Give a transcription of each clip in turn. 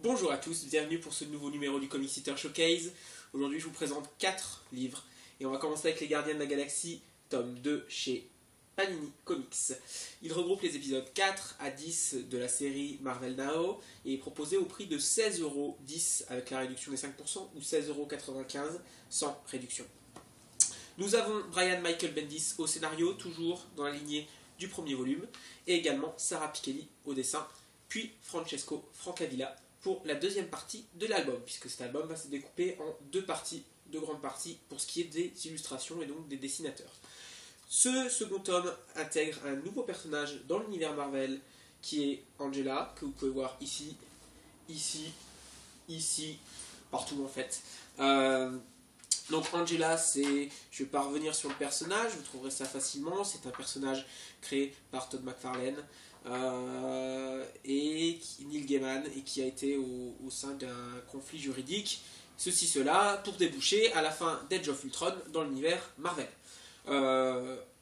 Bonjour à tous, bienvenue pour ce nouveau numéro du Comic Eater Showcase. Aujourd'hui je vous présente 4 livres et on va commencer avec Les Gardiens de la Galaxie, tome 2 chez Panini Comics. Il regroupe les épisodes 4 à 10 de la série Marvel Now et est proposé au prix de 16,10€ avec la réduction des 5% ou 16,95€ sans réduction. Nous avons Brian Michael Bendis au scénario, toujours dans la lignée du premier volume, et également Sara Pichelli au dessin, puis Francesco Francavilla pour la deuxième partie de l'album, puisque cet album va se découper en deux parties, deux grandes parties, pour ce qui est des illustrations et donc des dessinateurs. Ce second tome intègre un nouveau personnage dans l'univers Marvel, qui est Angela, que vous pouvez voir ici, partout en fait. Donc Angela, je ne vais pas revenir sur le personnage, vous trouverez ça facilement, c'est un personnage créé par Todd McFarlane et Neil Gaiman et qui a été au sein d'un conflit juridique, cela, pour déboucher à la fin d'Age of Ultron dans l'univers Marvel.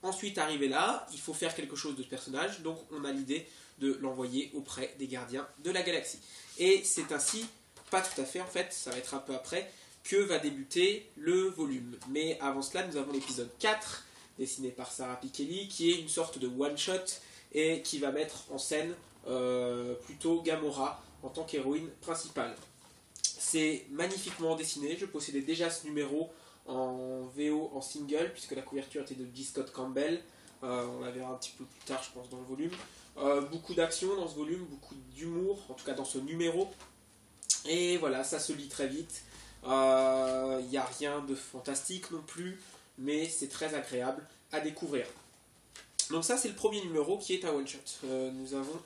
Ensuite, arrivé là, il faut faire quelque chose de ce personnage, donc on a l'idée de l'envoyer auprès des Gardiens de la Galaxie. Et c'est ainsi, pas tout à fait en fait, ça va être un peu après, que va débuter le volume. Mais avant cela, nous avons l'épisode 4, dessiné par Sara Pichelli, qui est une sorte de one-shot et qui va mettre en scène plutôt Gamora en tant qu'héroïne principale. C'est magnifiquement dessiné, je possédais déjà ce numéro en VO, en single, puisque la couverture était de G. Scott Campbell. On la verra un petit peu plus tard, je pense, dans le volume. Beaucoup d'action dans ce volume, beaucoup d'humour, en tout cas dans ce numéro. Et voilà, ça se lit très vite. Il n'y a rien de fantastique non plus, mais c'est très agréable à découvrir. Donc ça, c'est le premier numéro qui est un one-shot. Nous avons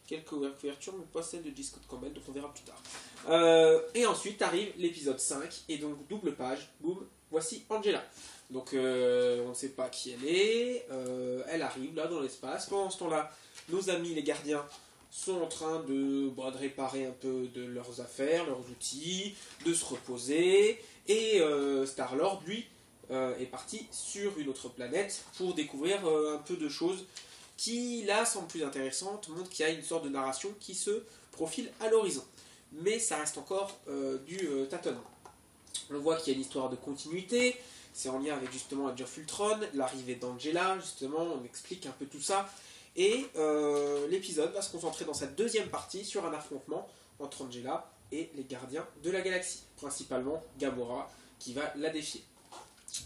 quelques couvertures, mais pas celle de G. Scott Campbell, donc on verra plus tard. Et ensuite arrive l'épisode 5, et donc double page, boum, voici Angela. Donc on ne sait pas qui elle est, elle arrive là dans l'espace. Pendant ce temps-là, nos amis les gardiens sont en train de réparer un peu de leurs affaires, leurs outils, de se reposer, et Star-Lord, lui, est parti sur une autre planète pour découvrir un peu de choses qui, là, semblent plus intéressantes, montrent qu'il y a une sorte de narration qui se profile à l'horizon. Mais ça reste encore du tâtonnement. On voit qu'il y a une histoire de continuité, c'est en lien avec justement Age of Ultron, l'arrivée d'Angela, justement, on explique un peu tout ça. Et l'épisode va se concentrer dans sa deuxième partie sur un affrontement entre Angela et les Gardiens de la Galaxie, principalement Gamora qui va la défier.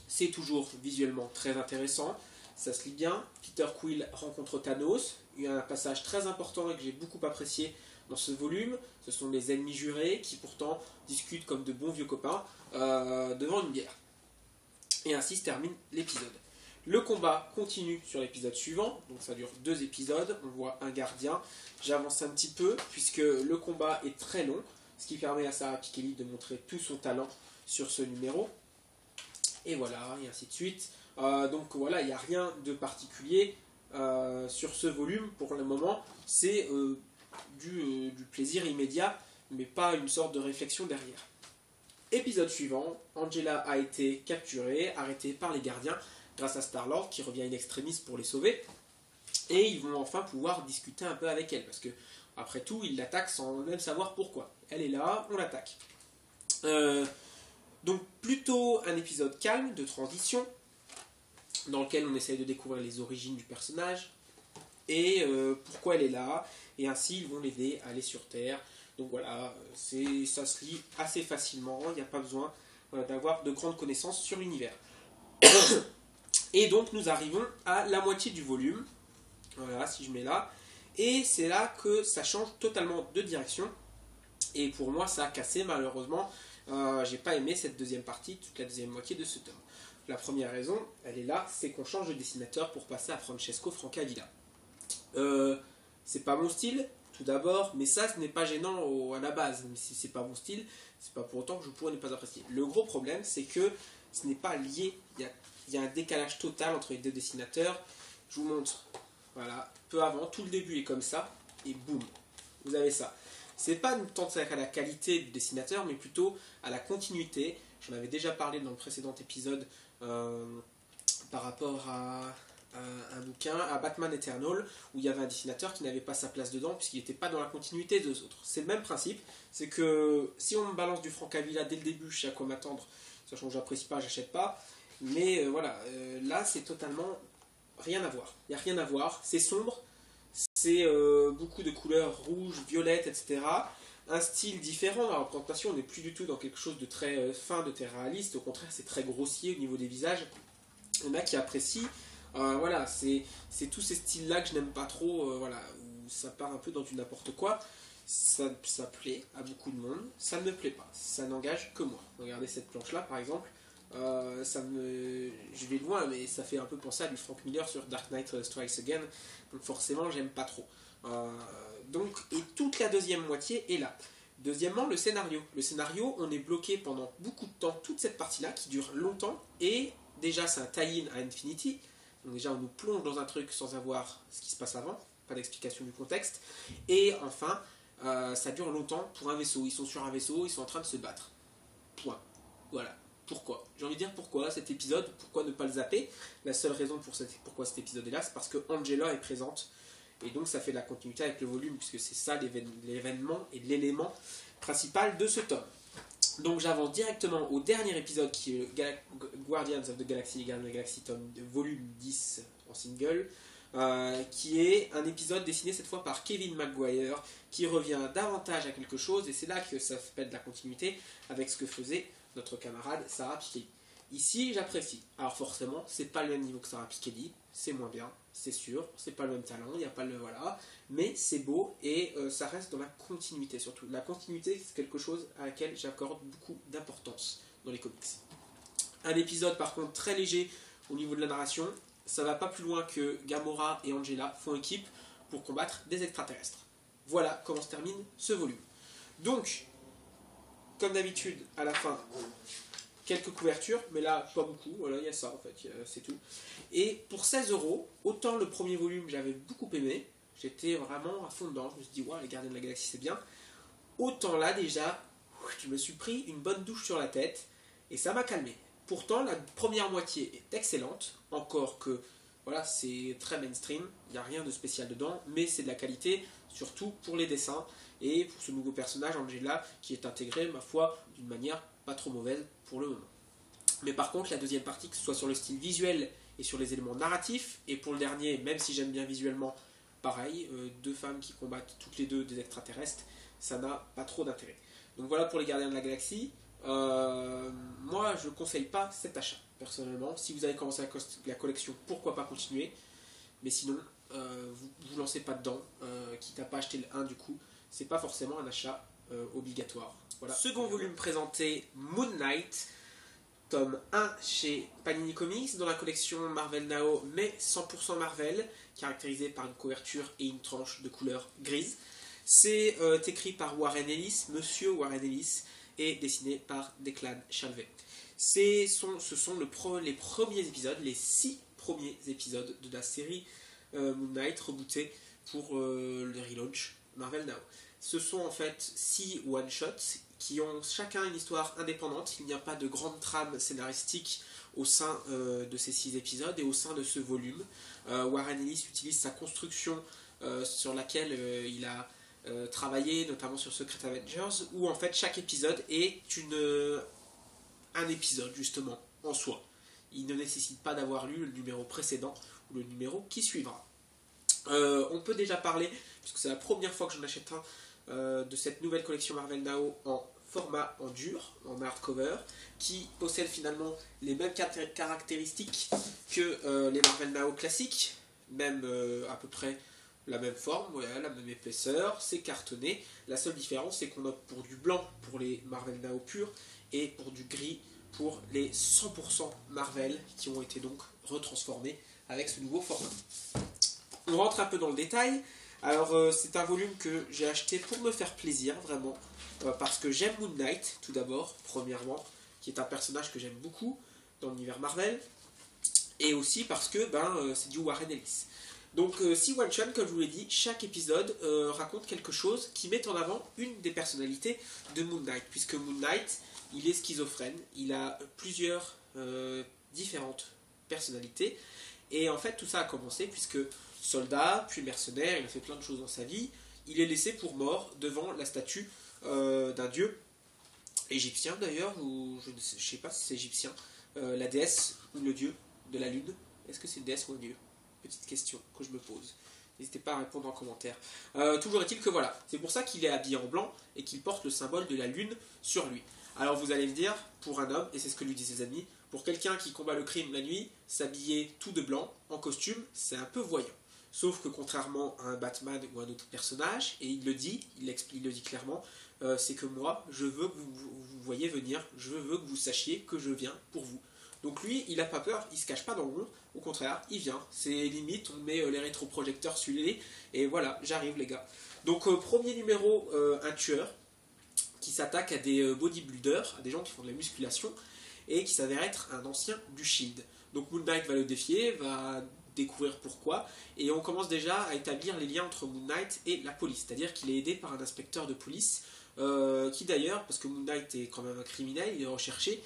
C'est toujours visuellement très intéressant, ça se lit bien. Peter Quill rencontre Thanos, il y a un passage très important et que j'ai beaucoup apprécié dans ce volume. Ce sont les ennemis jurés qui pourtant discutent comme de bons vieux copains devant une bière. Et ainsi se termine l'épisode. Le combat continue sur l'épisode suivant, donc ça dure 2 épisodes, on voit un gardien. J'avance un petit peu puisque le combat est très long, ce qui permet à Sara Pichelli de montrer tout son talent sur ce numéro. Et voilà, et ainsi de suite. Donc voilà, il n'y a rien de particulier sur ce volume pour le moment. C'est du plaisir immédiat, mais pas une sorte de réflexion derrière. Épisode suivant, Angela a été capturée, arrêtée par les gardiens, grâce à Star-Lord qui revient in extremis pour les sauver. Et ils vont enfin pouvoir discuter un peu avec elle, parce que après tout, ils l'attaquent sans même savoir pourquoi. Elle est là, on l'attaque. Donc plutôt un épisode calme, de transition, dans lequel on essaye de découvrir les origines du personnage, et pourquoi elle est là, et ainsi ils vont l'aider à aller sur Terre. Donc voilà, ça se lit assez facilement, il n'y a pas besoin d'avoir de grandes connaissances sur l'univers. Et donc nous arrivons à la moitié du volume, voilà, si je mets là, et c'est là que ça change totalement de direction, et pour moi ça a cassé malheureusement. J'ai pas aimé cette deuxième partie, toute la deuxième moitié de ce tome. La première raison, elle est là, c'est qu'on change de dessinateur pour passer à Francesco Francavilla. C'est pas mon style, tout d'abord, mais ça ce n'est pas gênant à la base, même si c'est pas mon style, c'est pas pour autant que je pourrais ne pas apprécier. Le gros problème, c'est que ce n'est pas lié, il y a un décalage total entre les deux dessinateurs. Je vous montre, voilà, peu avant, tout le début est comme ça, et boum, vous avez ça. C'est pas tant à la qualité du dessinateur, mais plutôt à la continuité. J'en avais déjà parlé dans le précédent épisode par rapport à un bouquin à Batman Eternal où il y avait un dessinateur qui n'avait pas sa place dedans puisqu'il n'était pas dans la continuité des autres. C'est le même principe, c'est que si on me balance du Frank Avila dès le début, je sais à quoi m'attendre, sachant que j'apprécie pas, j'achète pas. Mais voilà, là c'est totalement rien à voir. Il n'y a rien à voir, c'est sombre, c'est beaucoup de couleurs rouges, violettes, etc. Un style différent, la représentation, on n'est plus du tout dans quelque chose de très fin, de très réaliste, au contraire c'est très grossier au niveau des visages. Il y en a qui apprécient. Voilà, c'est tous ces styles-là que je n'aime pas trop, voilà, où ça part un peu dans du n'importe quoi. Ça plaît à beaucoup de monde, ça ne me plaît pas, ça n'engage que moi. Regardez cette planche-là par exemple, je vais loin, mais ça fait un peu penser à du Frank Miller sur Dark Knight Strikes Again, donc forcément j'aime pas trop. Et toute la deuxième moitié est là. Deuxièmement, le scénario. Le scénario, on est bloqué pendant beaucoup de temps, toute cette partie-là qui dure longtemps, et déjà c'est un tie-in à Infinity. Donc déjà on nous plonge dans un truc sans avoir ce qui se passe avant, pas d'explication du contexte. Et enfin, ça dure longtemps pour un vaisseau. Ils sont sur un vaisseau, ils sont en train de se battre. Point. Voilà. Pourquoi? J'ai envie de dire pourquoi cet épisode, pourquoi ne pas le zapper? La seule raison pourquoi cet épisode est là, c'est parce que Angela est présente. Et donc ça fait de la continuité avec le volume, puisque c'est ça l'événement et l'élément principal de ce tome. Donc j'avance directement au dernier épisode qui est Guardians of the Galaxy, Guardians of the Galaxy tome volume 10 en single, qui est un épisode dessiné cette fois par Kevin Maguire, qui revient davantage à quelque chose, et c'est là que ça fait de la continuité avec ce que faisait notre camarade Sarah Piketty. Ici j'apprécie. Alors forcément, c'est pas le même niveau que Sarah Piketty, c'est moins bien, c'est sûr, c'est pas le même talent, il n'y a pas le voilà, mais c'est beau et ça reste dans la continuité surtout. La continuité, c'est quelque chose à laquelle j'accorde beaucoup d'importance dans les comics. Un épisode par contre très léger au niveau de la narration, ça va pas plus loin que Gamora et Angela font équipe pour combattre des extraterrestres. Voilà comment se termine ce volume. Donc, comme d'habitude, à la fin, quelques couvertures, mais là, pas beaucoup. Voilà, il y a ça en fait, c'est tout. Et pour 16€, autant le premier volume j'avais beaucoup aimé, j'étais vraiment à fond dedans, je me suis dit, ouais, les Gardiens de la Galaxie c'est bien. Autant là, déjà, je me suis pris une bonne douche sur la tête, et ça m'a calmé. Pourtant, la première moitié est excellente, encore que, voilà, c'est très mainstream, il n'y a rien de spécial dedans, mais c'est de la qualité, surtout pour les dessins, et pour ce nouveau personnage, Angela, qui est intégré, ma foi, d'une manière pas trop mauvaise pour le moment. Mais par contre, la deuxième partie, que ce soit sur le style visuel et sur les éléments narratifs, et pour le dernier, même si j'aime bien visuellement, pareil, deux femmes qui combattent toutes les deux des extraterrestres, ça n'a pas trop d'intérêt. Donc voilà pour les Gardiens de la Galaxie. Moi, je ne conseille pas cet achat, personnellement. Si vous avez commencé la collection, pourquoi pas continuer. Mais sinon, vous lancez pas dedans, quitte à pas acheter le 1 du coup. C'est pas forcément un achat obligatoire. Voilà. Second volume présenté, Moon Knight, tome 1 chez Panini Comics, dans la collection Marvel Now, mais 100% Marvel, caractérisé par une couverture et une tranche de couleur grise. C'est écrit par Warren Ellis, Monsieur Warren Ellis, et dessiné par Declan Shalvey. Ce sont les premiers épisodes, les 6 premiers épisodes de la série Moon Knight rebootée pour le relaunch Marvel Now. Ce sont en fait 6 one-shots qui ont chacun une histoire indépendante. Il n'y a pas de grande trame scénaristique au sein de ces 6 épisodes et au sein de ce volume. Warren Ellis utilise sa construction sur laquelle il a travaillé, notamment sur Secret Avengers, où en fait chaque épisode est un épisode justement en soi. Il ne nécessite pas d'avoir lu le numéro précédent ou le numéro qui suivra. On peut déjà parler, puisque c'est la première fois que j'en achète un, de cette nouvelle collection Marvel Now en format en dur, en hardcover, qui possède finalement les mêmes caractéristiques que les Marvel Now classiques, même à peu près la même forme, ouais, la même épaisseur, c'est cartonné. La seule différence, c'est qu'on opte pour du blanc pour les Marvel Now purs et pour du gris pour les 100% Marvel qui ont été donc retransformés avec ce nouveau format. On rentre un peu dans le détail. Alors c'est un volume que j'ai acheté pour me faire plaisir vraiment, parce que j'aime Moon Knight tout d'abord, premièrement, qui est un personnage que j'aime beaucoup dans l'univers Marvel, et aussi parce que c'est du Warren Ellis. Donc 6 one-shot, comme je vous l'ai dit, chaque épisode raconte quelque chose qui met en avant une des personnalités de Moon Knight, puisque Moon Knight, il est schizophrène, il a plusieurs différentes personnalités, Et en fait, tout ça a commencé puisque soldat, puis mercenaire, il a fait plein de choses dans sa vie. Il est laissé pour mort devant la statue d'un dieu égyptien d'ailleurs, ou je ne sais pas si c'est égyptien, la déesse ou le dieu de la lune. Est-ce que c'est une déesse ou un dieu? Petite question que je me pose. N'hésitez pas à répondre en commentaire. Toujours est-il que voilà, c'est pour ça qu'il est habillé en blanc et qu'il porte le symbole de la lune sur lui. Alors vous allez me dire, pour un homme, et c'est ce que lui disent ses amis, pour quelqu'un qui combat le crime la nuit, s'habiller tout de blanc, en costume, c'est un peu voyant. Sauf que contrairement à un Batman ou un autre personnage, et il le dit, il le dit clairement, c'est que moi, je veux que vous voyez venir, je veux que vous sachiez que je viens pour vous. Donc lui, il n'a pas peur, il se cache pas dans l'ombre, au contraire, il vient. C'est limite, on met les rétroprojecteurs sur les, et voilà, j'arrive les gars. Donc premier numéro, un tueur, qui s'attaque à des bodybuilders, à des gens qui font de la musculation, et qui s'avère être un ancien du Shield. Donc Moon Knight va le défier, va découvrir pourquoi, et on commence déjà à établir les liens entre Moon Knight et la police, c'est-à-dire qu'il est aidé par un inspecteur de police, qui d'ailleurs, parce que Moon Knight est quand même un criminel, il est recherché,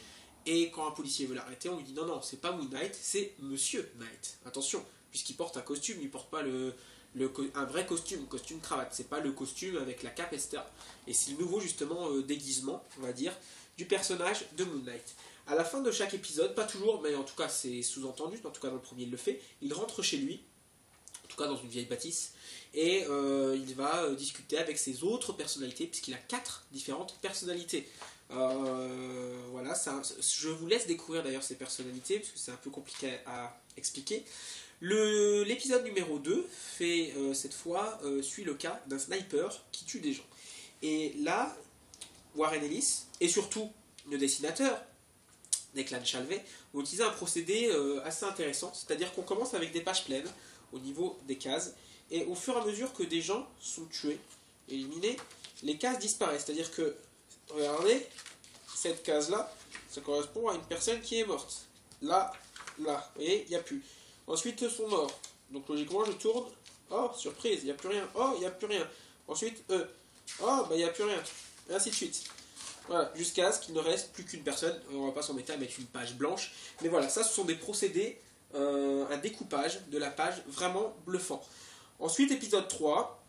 et quand un policier veut l'arrêter, on lui dit non, non, c'est pas Moon Knight, c'est Monsieur Knight. Attention, puisqu'il porte un costume, il porte pas un vrai costume cravate, c'est pas le costume avec la cape, etc. Et c'est le nouveau justement déguisement, on va dire, du personnage de Moon Knight. À la fin de chaque épisode, pas toujours, mais en tout cas c'est sous-entendu, en tout cas dans le premier il le fait, il rentre chez lui, en tout cas dans une vieille bâtisse, et il va discuter avec ses autres personnalités, puisqu'il a 4 différentes personnalités. Voilà, je vous laisse découvrir d'ailleurs ces personnalités, parce que c'est un peu compliqué à expliquer. L'épisode numéro 2 fait cette fois suit le cas d'un sniper qui tue des gens. Et là, Warren Ellis, et surtout le dessinateur, Declan Shalvey, ont utilisé un procédé assez intéressant, c'est-à-dire qu'on commence avec des pages pleines au niveau des cases, et au fur et à mesure que des gens sont tués, éliminés, les cases disparaissent, c'est-à-dire que, regardez, cette case-là, ça correspond à une personne qui est morte. Là, là, vous voyez, il n'y a plus. Ensuite, eux sont morts. Donc logiquement, je tourne. Oh, surprise, il n'y a plus rien. Oh, il n'y a plus rien. Ensuite, eux. Oh, bah il n'y a plus rien. Et ainsi de suite. Voilà, jusqu'à ce qu'il ne reste plus qu'une personne. On ne va pas s'embêter à mettre une page blanche. Mais voilà, ça, ce sont des procédés, un découpage de la page vraiment bluffant. Ensuite, épisode 3,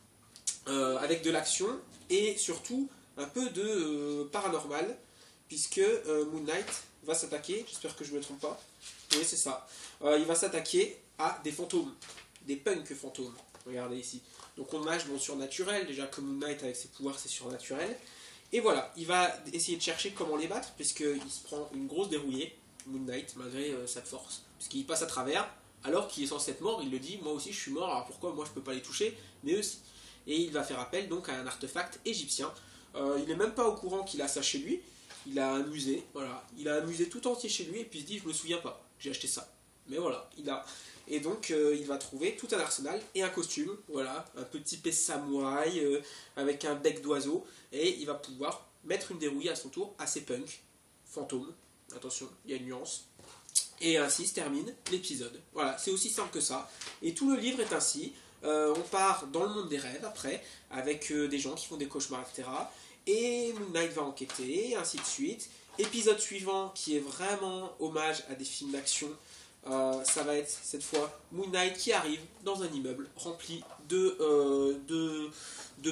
avec de l'action et surtout un peu de paranormal, puisque Moon Knight va s'attaquer, j'espère que je ne me trompe pas, oui c'est ça, il va s'attaquer à des fantômes, des punks fantômes, regardez ici. Donc on nage dans le surnaturel, déjà que Moon Knight avec ses pouvoirs c'est surnaturel, et voilà, il va essayer de chercher comment les battre, puisqu'il se prend une grosse dérouillée, Moon Knight, malgré sa force, puisqu'il passe à travers, alors qu'il est censé être mort, il le dit, moi aussi je suis mort, alors pourquoi moi je peux pas les toucher, mais eux aussi. Et il va faire appel donc à un artefact égyptien. Il n'est même pas au courant qu'il a ça chez lui. Il a un musée, voilà. Il a un musée tout entier chez lui et puis il se dit je me souviens pas, j'ai acheté ça. Mais voilà, il a. Et donc il va trouver tout un arsenal et un costume, voilà, un petit épée samouraï avec un bec d'oiseau. Et il va pouvoir mettre une dérouillée à son tour à ses punks, fantômes. Attention, il y a une nuance. Et ainsi se termine l'épisode. Voilà, c'est aussi simple que ça. Et tout le livre est ainsi. On part dans le monde des rêves après, avec des gens qui font des cauchemars, etc. Et Moon Knight va enquêter, et ainsi de suite. Épisode suivant, qui est vraiment hommage à des films d'action, ça va être cette fois Moon Knight qui arrive dans un immeuble rempli de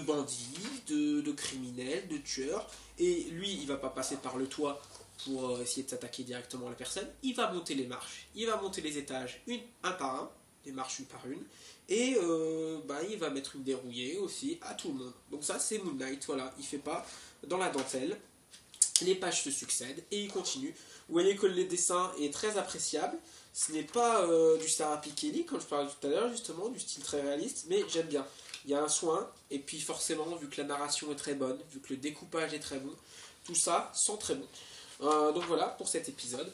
bandits, de criminels, de tueurs. Et lui, il va pas passer par le toit pour essayer de s'attaquer directement à la personne. Il va monter les marches, il va monter les étages un par un, les marches une par une. Et il va mettre une dérouillée aussi à tout le monde. Donc ça c'est Moon Knight, voilà, il fait pas dans la dentelle. Les pages se succèdent et il continue. Vous voyez que le dessin est très appréciable. Ce n'est pas du Sarah Pikeli, comme je parlais tout à l'heure, justement, du style très réaliste, mais j'aime bien. Il y a un soin, et puis forcément, vu que la narration est très bonne, vu que le découpage est très bon, tout ça sent très bon. Donc voilà pour cet épisode.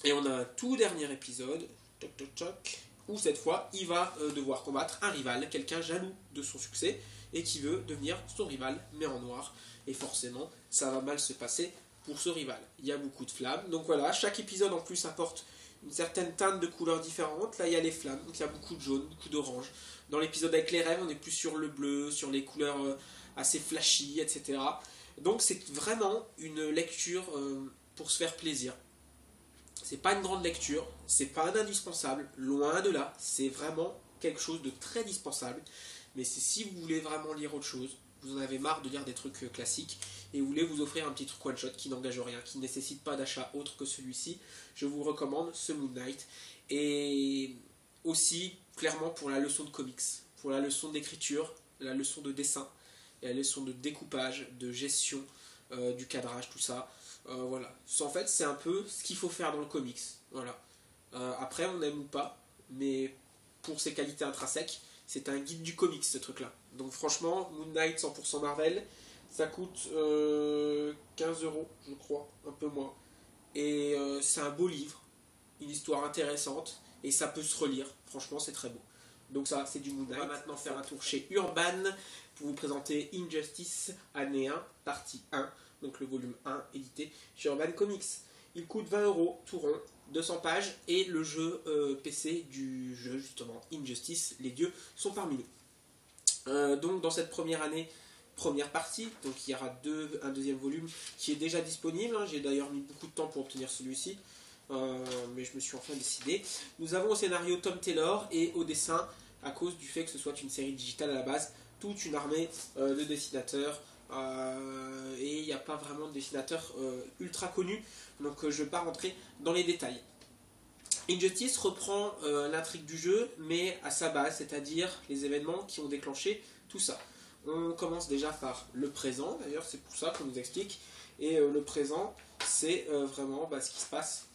Et on a un tout dernier épisode. Toc toc toc. Où cette fois, il va devoir combattre un rival, quelqu'un jaloux de son succès, et qui veut devenir son rival, mais en noir. Et forcément, ça va mal se passer pour ce rival. Il y a beaucoup de flammes, donc voilà, chaque épisode en plus apporte une certaine teinte de couleurs différentes. Là, il y a les flammes, donc il y a beaucoup de jaune, beaucoup d'orange. Dans l'épisode avec les rêves, on est plus sur le bleu, sur les couleurs assez flashy, etc. Donc c'est vraiment une lecture pour se faire plaisir. C'est pas une grande lecture, c'est pas un indispensable, loin de là, c'est vraiment quelque chose de très dispensable. Mais c'est si vous voulez vraiment lire autre chose, vous en avez marre de lire des trucs classiques, et vous voulez vous offrir un petit truc one-shot qui n'engage rien, qui ne nécessite pas d'achat autre que celui-ci, je vous recommande ce Moon Knight. Et aussi, clairement, pour la leçon de comics, pour la leçon d'écriture, la leçon de dessin, et la leçon de découpage, de gestion, du cadrage, tout ça. Voilà. En fait, c'est un peu ce qu'il faut faire dans le comics. Voilà. Après, on aime ou pas, mais pour ses qualités intrinsèques, c'est un guide du comics, ce truc-là. Donc franchement, Moon Knight 100% Marvel, ça coûte 15 euros, je crois, un peu moins. Et c'est un beau livre, une histoire intéressante, et ça peut se relire. Franchement, c'est très beau. Donc ça, c'est du Moon Knight. On va maintenant faire un tour chez Urban pour vous présenter Injustice, année 1, partie 1. Donc le volume 1 édité chez Urban Comics. Il coûte 20 euros, tout rond, 200 pages, et le jeu PC du jeu, justement, Injustice, les dieux sont parmi nous. Donc dans cette première année, première partie, donc il y aura un deuxième volume qui est déjà disponible, hein. J'ai d'ailleurs mis beaucoup de temps pour obtenir celui-ci, mais je me suis enfin décidé. Nous avons au scénario Tom Taylor et au dessin, à cause du fait que ce soit une série digitale à la base, toute une armée de dessinateurs, et il n'y a pas vraiment de dessinateurs ultra connus, donc je ne vais pas rentrer dans les détails. Injustice reprend l'intrigue du jeu, mais à sa base, c'est-à-dire les événements qui ont déclenché tout ça. On commence déjà par le présent, d'ailleurs c'est pour ça qu'on nous explique, et le présent c'est vraiment ce qui se passe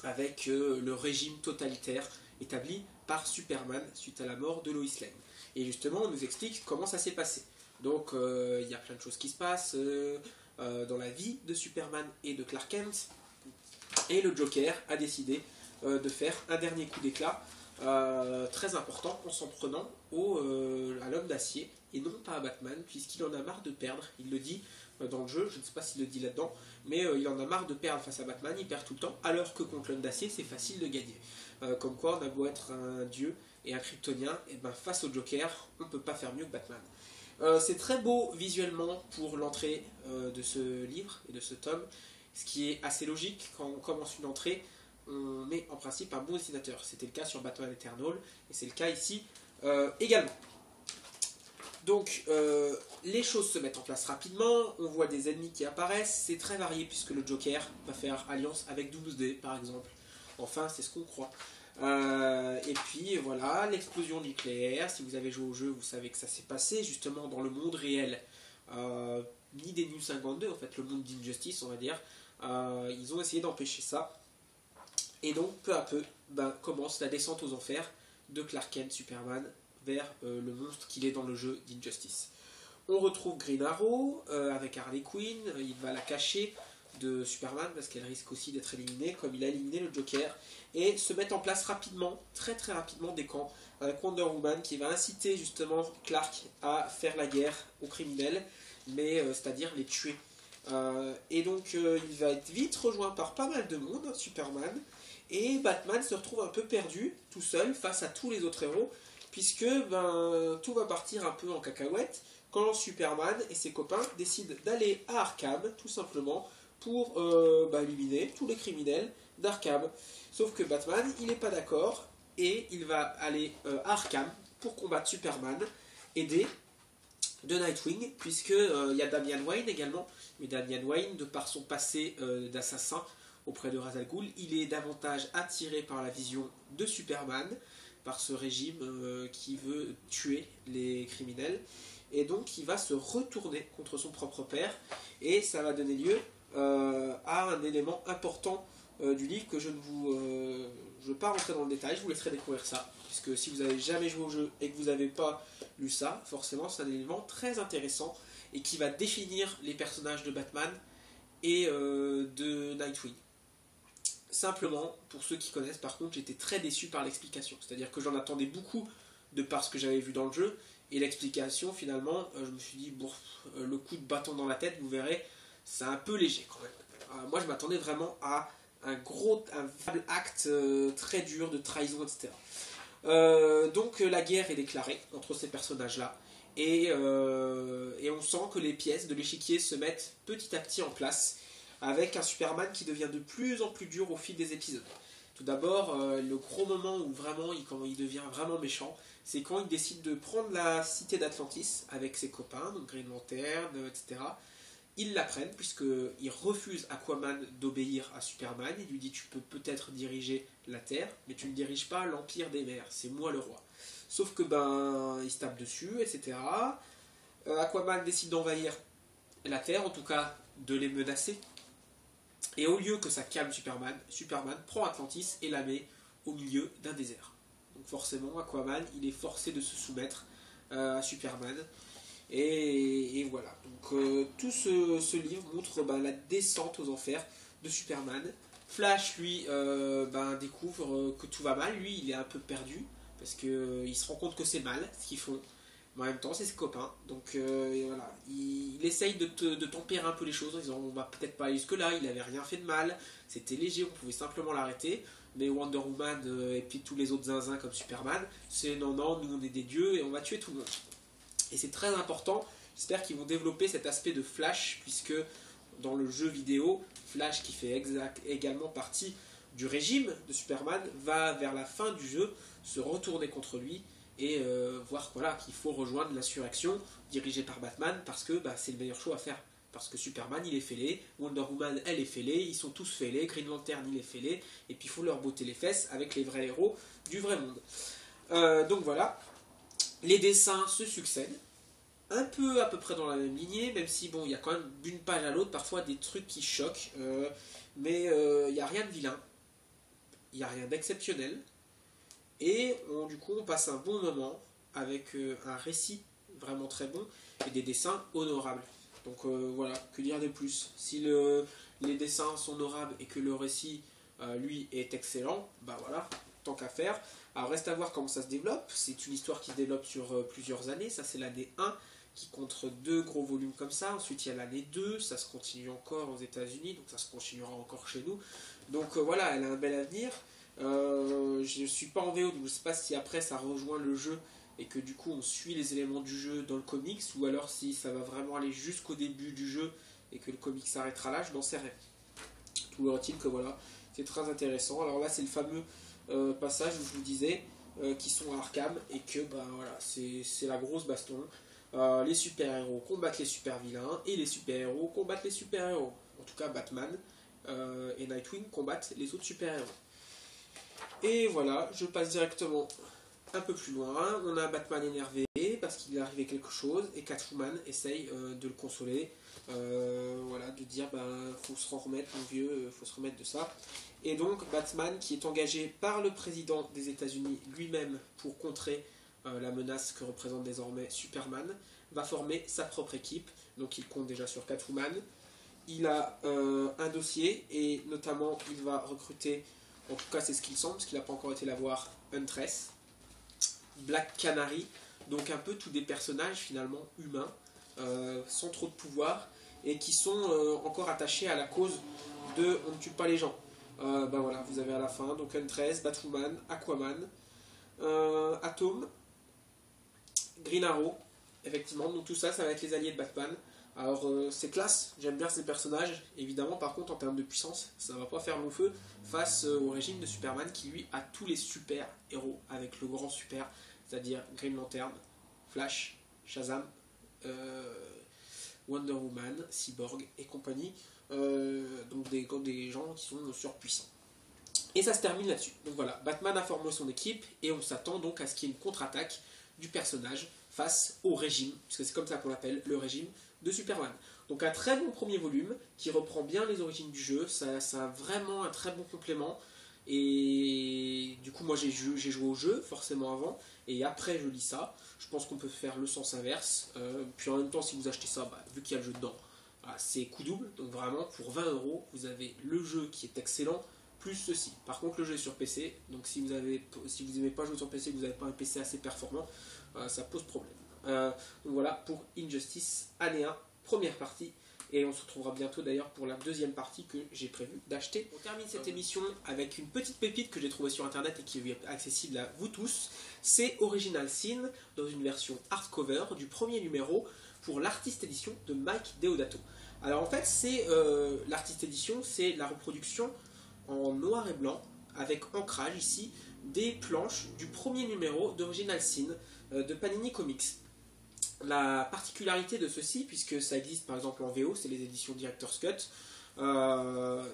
avec le régime totalitaire établi par Superman suite à la mort de Lois Lane. Et justement on nous explique comment ça s'est passé. Donc il y a plein de choses qui se passent dans la vie de Superman et de Clark Kent, et le Joker a décidé de faire un dernier coup d'éclat très important en s'en prenant à l'homme d'acier et non pas à Batman, puisqu'il en a marre de perdre. Il le dit dans le jeu, je ne sais pas s'il le dit là-dedans, mais il en a marre de perdre face à Batman, il perd tout le temps, alors que contre l'homme d'acier c'est facile de gagner. Comme quoi on a beau être un dieu et un kryptonien, et face au Joker on ne peut pas faire mieux que Batman. C'est très beau visuellement pour l'entrée de ce livre et de ce tome, ce qui est assez logique. Quand on commence une entrée, on met en principe un bon dessinateur. C'était le cas sur Batman Eternal, et c'est le cas ici également. Donc les choses se mettent en place rapidement, on voit des ennemis qui apparaissent, c'est très varié puisque le Joker va faire alliance avec Doomsday par exemple. Enfin, c'est ce qu'on croit. Et puis voilà, l'explosion nucléaire. Si vous avez joué au jeu, vous savez que ça s'est passé justement dans le monde réel, ni des New 52, en fait, le monde d'Injustice, on va dire. Ils ont essayé d'empêcher ça. Et donc, peu à peu, commence la descente aux enfers de Clark Kent, Superman, vers le monstre qu'il est dans le jeu d'Injustice. On retrouve Green Arrow avec Harley Quinn, il va la cacher de Superman parce qu'elle risque aussi d'être éliminée comme il a éliminé le Joker, et se mettent en place rapidement, très très rapidement, des camps avec Wonder Woman qui va inciter justement Clark à faire la guerre aux criminels, mais c'est-à-dire les tuer. Et donc il va être vite rejoint par pas mal de monde, Superman, et Batman se retrouve un peu perdu, tout seul, face à tous les autres héros, puisque tout va partir un peu en cacahuète quand Superman et ses copains décident d'aller à Arkham, tout simplement, pour éliminer tous les criminels d'Arkham. Sauf que Batman, il n'est pas d'accord, et il va aller à Arkham pour combattre Superman, aidé de Nightwing, puisqu'il y a Damian Wayne également, mais Damian Wayne, de par son passé d'assassin auprès de Ra's al Ghul, il est davantage attiré par la vision de Superman, par ce régime qui veut tuer les criminels, et donc il va se retourner contre son propre père, et ça va donner lieu à un élément important du livre que je ne veux pas rentrer dans le détail, je vous laisserai découvrir ça, puisque si vous n'avez jamais joué au jeu et que vous n'avez pas lu ça, forcément c'est un élément très intéressant et qui va définir les personnages de Batman et de Nightwing. Simplement, pour ceux qui connaissent, par contre, j'étais très déçu par l'explication, c'est-à-dire que j'en attendais beaucoup de par ce que j'avais vu dans le jeu, et l'explication finalement, je me suis dit, bon, le coup de bâton dans la tête, vous verrez, c'est un peu léger quand même. Moi je m'attendais vraiment à un véritable acte très dur de trahison, etc. Donc la guerre est déclarée entre ces personnages-là, et on sent que les pièces de l'échiquier se mettent petit à petit en place. avec un Superman qui devient de plus en plus dur au fil des épisodes. Tout d'abord, le gros moment où vraiment quand il devient vraiment méchant, c'est quand il décide de prendre la cité d'Atlantis avec ses copains, donc Green Lantern, etc. Ils l'apprennent puisqu'il refuse Aquaman d'obéir à Superman. Il lui dit tu peux peut-être diriger la Terre, mais tu ne diriges pas l'Empire des Mers, c'est moi le roi. Sauf que il se tape dessus, etc. Aquaman décide d'envahir la Terre, en tout cas de les menacer. Et au lieu que ça calme Superman, Superman prend Atlantis et la met au milieu d'un désert. Donc forcément, Aquaman, il est forcé de se soumettre à Superman. Et voilà. Donc tout ce livre montre la descente aux enfers de Superman. Flash, lui, découvre que tout va mal. Lui, il est un peu perdu parce qu'il se rend compte que c'est mal ce qu'ils font. Mais en même temps, c'est ses copains. Donc voilà, il essaye de tempérer un peu les choses en disant on va peut-être pas aller jusque-là, il avait rien fait de mal, c'était léger, on pouvait simplement l'arrêter. Mais Wonder Woman et puis tous les autres zinzins comme Superman, c'est non, nous on est des dieux et on va tuer tout le monde. Et c'est très important, j'espère qu'ils vont développer cet aspect de Flash, puisque dans le jeu vidéo, Flash, qui fait également partie du régime de Superman, va vers la fin du jeu se retourner contre lui et voir qu'il faut rejoindre l'insurrection dirigée par Batman, parce que c'est le meilleur choix à faire. Parce que Superman, il est fêlé, Wonder Woman, elle est fêlée, ils sont tous fêlés, Green Lantern, il est fêlé, et puis il faut leur botter les fesses avec les vrais héros du vrai monde. Donc voilà, les dessins se succèdent, un peu à peu près dans la même lignée, même si il y a quand même d'une page à l'autre parfois des trucs qui choquent, mais il n'y a rien de vilain, il n'y a rien d'exceptionnel, et du coup on passe un bon moment avec un récit vraiment très bon et des dessins honorables. Donc voilà, que dire de plus? Si les dessins sont honorables et que le récit, lui, est excellent, voilà, tant qu'à faire. Alors reste à voir comment ça se développe. C'est une histoire qui se développe sur plusieurs années. Ça, c'est l'année 1 qui compte 2 gros volumes comme ça. Ensuite, il y a l'année 2, ça se continue encore aux États-Unis, donc ça se continuera encore chez nous. Donc voilà, elle a un bel avenir. Je ne suis pas en VO, donc je ne sais pas si après ça rejoint le jeu et que du coup on suit les éléments du jeu dans le comics, ou alors si ça va vraiment aller jusqu'au début du jeu et que le comics s'arrêtera là, je n'en sais rien. Toujours est-il que voilà, c'est très intéressant. Alors là c'est le fameux passage où je vous disais qu'ils sont à Arkham et que voilà, c'est la grosse baston. Les super-héros combattent les super-vilains et les super-héros combattent les super-héros. En tout cas Batman et Nightwing combattent les autres super-héros. Et voilà, je passe directement un peu plus loin. On a Batman énervé parce qu'il est arrivé quelque chose et Catwoman essaye de le consoler, voilà, de dire faut se remettre mon vieux, faut se remettre de ça. Et donc Batman, qui est engagé par le président des États-Unis lui-même pour contrer la menace que représente désormais Superman, va former sa propre équipe. Donc il compte déjà sur Catwoman. Il a un dossier et notamment il va recruter, en tout cas c'est ce qu'il semble parce qu'il n'a pas encore été la voir, Huntress, Black Canary, donc un peu tous des personnages finalement humains, sans trop de pouvoir, et qui sont encore attachés à la cause de on ne tue pas les gens. Voilà, vous avez à la fin donc Huntress, Batwoman, Aquaman, Atom, Green Arrow, effectivement, donc tout ça, ça va être les alliés de Batman. Alors c'est classe, j'aime bien ces personnages, évidemment par contre en termes de puissance, ça va pas faire long feu face au régime de Superman qui lui a tous les super héros avec le grand super, c'est-à-dire Green Lantern, Flash, Shazam, Wonder Woman, Cyborg et compagnie, donc des gens qui sont surpuissants. Et ça se termine là-dessus. Donc voilà, Batman a formé son équipe et on s'attend donc à ce qu'il y ait une contre-attaque du personnage face au régime, puisque c'est comme ça qu'on l'appelle, le régime de Superman. Donc un très bon premier volume qui reprend bien les origines du jeu, ça a vraiment un très bon complément. Et du coup moi j'ai joué au jeu forcément avant, et après je lis ça. Je pense qu'on peut faire le sens inverse, puis en même temps si vous achetez ça, vu qu'il y a le jeu dedans, c'est coup double. Donc vraiment pour 20 € vous avez le jeu qui est excellent plus ceci. Par contre le jeu est sur PC, donc si vous n'aimez pas jouer sur PC, que vous n'avez pas un PC assez performant, ça pose problème. Donc voilà pour Injustice année 1, première partie, et on se retrouvera bientôt d'ailleurs pour la deuxième partie que j'ai prévu d'acheter. On termine cette émission avec une petite pépite que j'ai trouvée sur internet et qui est accessible à vous tous. C'est Original Sin dans une version hardcover du premier numéro pour l'artiste édition de Mike Deodato. Alors en fait, c'est l'artiste édition, c'est la reproduction en noir et blanc, avec ancrage ici, des planches du premier numéro d'Original Sin de Panini Comics. La particularité de ceci, puisque ça existe par exemple en VO, c'est les éditions Director's Cut,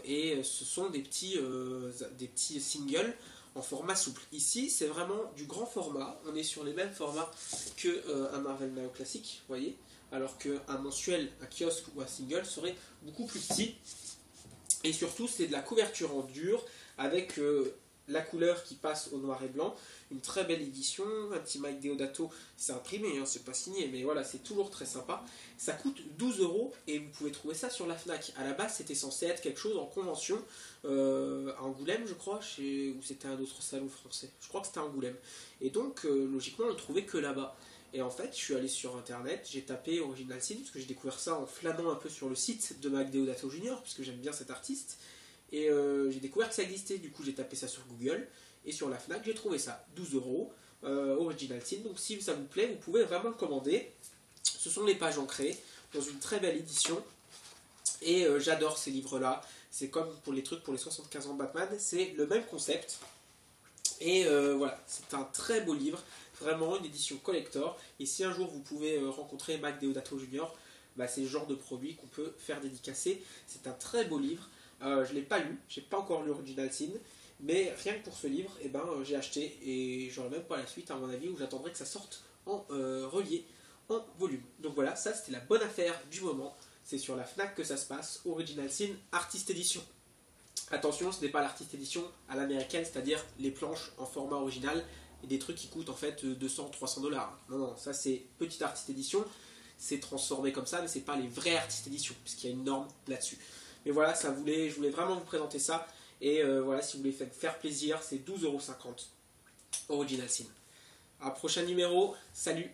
et ce sont des petits singles en format souple. Ici, c'est vraiment du grand format, on est sur les mêmes formats qu'un Marvel Now classique, vous voyez, alors qu'un mensuel, un kiosque ou un single serait beaucoup plus petit. Et surtout, c'est de la couverture en dur, avec la couleur qui passe au noir et blanc, une très belle édition, un petit Mike Deodato, c'est imprimé, hein, c'est pas signé, mais voilà, c'est toujours très sympa. Ça coûte 12 € et vous pouvez trouver ça sur la Fnac. À la base, c'était censé être quelque chose en convention, à Angoulême, je crois, ou c'était un autre salon français. Je crois que c'était à Angoulême. Et donc, logiquement, on ne le trouvait que là-bas. Et en fait, je suis allé sur internet, j'ai tapé Original Sin, parce que j'ai découvert ça en flânant un peu sur le site de Mike Deodato Jr., puisque j'aime bien cet artiste. Et j'ai découvert que ça existait, du coup j'ai tapé ça sur Google, et sur la Fnac j'ai trouvé ça, 12 €, Original Sin, donc si ça vous plaît, vous pouvez vraiment le commander. Ce sont les pages ancrées, dans une très belle édition, et j'adore ces livres-là, c'est comme pour les trucs pour les 75 ans de Batman, c'est le même concept, et voilà, c'est un très beau livre, vraiment une édition collector, et si un jour vous pouvez rencontrer Mike Deodato Jr., bah, c'est le genre de produit qu'on peut faire dédicacer, c'est un très beau livre. Je ne l'ai pas lu, j'ai pas encore lu Original Sin, mais rien que pour ce livre, eh ben, j'ai acheté et j'aurai même pas la suite à mon avis, où j'attendrai que ça sorte en relié, en volume. Donc voilà, ça c'était la bonne affaire du moment, c'est sur la Fnac que ça se passe, Original Sin, Artist Edition. Attention, ce n'est pas l'artiste édition à l'américaine, c'est-à-dire les planches en format original et des trucs qui coûtent en fait 200-300 $. Non, non, ça c'est petite artiste édition, c'est transformé comme ça, mais c'est pas les vrais artistes édition, puisqu'il y a une norme là-dessus. Mais voilà, je voulais vraiment vous présenter ça. Et voilà, si vous voulez faire plaisir, c'est 12,50 € Original Sin. À prochain numéro, salut!